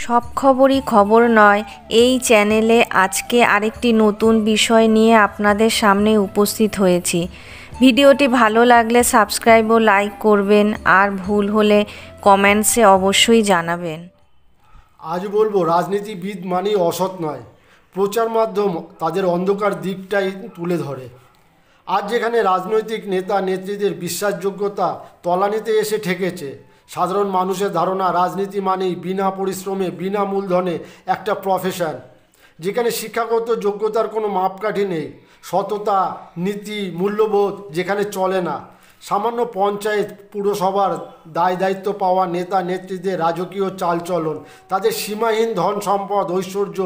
সব খবরই খবর নয়। এই চ্যানেলে আজকে আরেকটি নতুন বিষয় নিয়ে আপনাদের সামনে উপস্থিত হয়েছি। ভিডিওটি ভালো লাগলে সাবস্ক্রাইব ও লাইক করবেন, আর ভুল হলে কমেন্টসে অবশ্যই জানাবেন। আজ বলবো, রাজনীতিবিদ মানেই অসৎ নয়। প্রচার মাধ্যম তাদের অন্ধকার দিকটাই তুলে ধরে। আজ যেখানে রাজনৈতিক নেতা নেত্রীদের বিশ্বাসযোগ্যতা তলানিতে এসে ঠেকেছে, সাধারণ মানুষের ধারণা রাজনীতি মানেই বিনা পরিশ্রমে বিনা মূলধনে একটা প্রফেশন, যেখানে শিক্ষাগত যোগ্যতার কোনো মাপকাঠি নেই, সততা নীতি মূল্যবোধ যেখানে চলে না। সামান্য পঞ্চায়েত পুরসভার দায় দায়িত্ব পাওয়া নেতা নেত্রীদের রাজকীয় চালচলন, তাদের সীমাহীন ধন সম্পদ ঐশ্বর্য,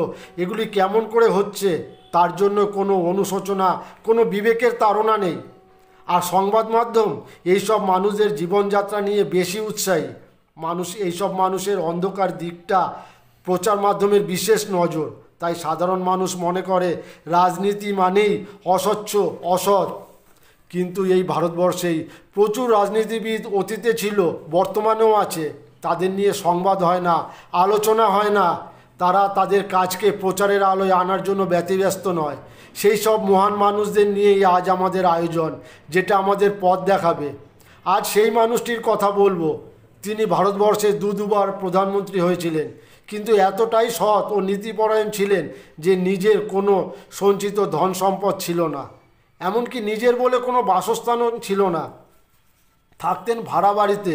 এগুলি কেমন করে হচ্ছে তার জন্য কোনো অনুশোচনা, কোনো বিবেকের তাড়না নেই। আর সংবাদ মাধ্যম এইসব মানুষদের জীবনযাত্রা নিয়ে বেশি উৎসাহী। এইসব মানুষের অন্ধকার দিকটা প্রচার মাধ্যমের বিশেষ নজর। তাই সাধারণ মানুষ মনে করে রাজনীতি মানেই অস্বচ্ছ অসৎ। কিন্তু এই ভারতবর্ষেই প্রচুর রাজনীতিবিদ অতীতে ছিল, বর্তমানেও আছে। তাদের নিয়ে সংবাদ হয় না, আলোচনা হয় না। তারা তাদের কাজকে প্রচারের আলোয় আনার জন্য ব্যতিব্যস্ত নয়। সেই সব মহান মানুষদের নিয়েই আজ আমাদের আয়োজন, যেটা আমাদের পথ দেখাবে। আজ সেই মানুষটির কথা বলবো। তিনি ভারতবর্ষের দুবার প্রধানমন্ত্রী হয়েছিলেন, কিন্তু এতটাই সৎ ও নীতিপরায়ণ ছিলেন যে নিজের কোনো সঞ্চিত ধন সম্পদ ছিল না। এমনকি নিজের বলে কোনো বাসস্থানও ছিল না। থাকতেন ভাড়া বাড়িতে।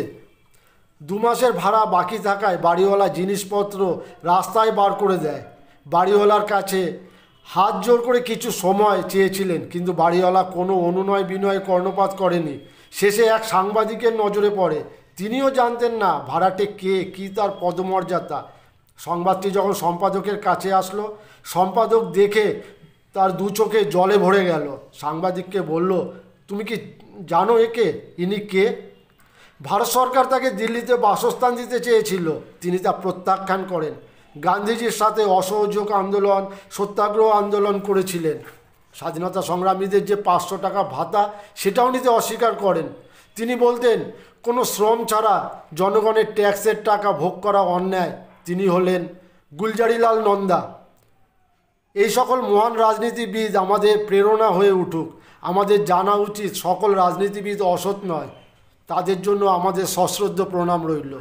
2 মাসের ভাড়া বাকি থাকায় বাড়িওয়ালা জিনিসপত্র রাস্তায় বার করে দেয়। বাড়িওয়ালার কাছে হাত জোর করে কিছু সময় চেয়েছিলেন, কিন্তু বাড়িওয়ালা কোনো অনুনয় বিনয় কর্ণপাত করেনি। শেষে এক সাংবাদিকের নজরে পড়ে। তিনিও জানতেন না ভাড়াটে কে, কী তার পদমর্যাদা। সংবাদটি যখন সম্পাদকের কাছে আসলো, সম্পাদক দেখে তার 2 চোখে জলে ভরে গেল। সাংবাদিককে বলল, তুমি কি জানো একে? ইনি কে? ভারত সরকার তাকে দিল্লিতে বাসস্থান দিতে চেয়েছিল, তিনি তা প্রত্যাখ্যান করেন। গান্ধীজির সাথে অসহযোগ আন্দোলন, সত্যাগ্রহ আন্দোলন করেছিলেন। স্বাধীনতা সংগ্রামীদের যে 500 টাকা ভাতা, সেটাও নিতে অস্বীকার করেন। তিনি বলতেন, কোনো শ্রম ছাড়া জনগণের ট্যাক্সের টাকা ভোগ করা অন্যায়। তিনি হলেন গুলজারিলাল নন্দা। এই সকল মহান রাজনীতিবিদ আমাদের প্রেরণা হয়ে উঠুক। আমাদের জানা উচিত সকল রাজনীতিবিদ অসৎ নয়। তাদের জন্য আমাদের সশ্রদ্ধ প্রণাম রইল।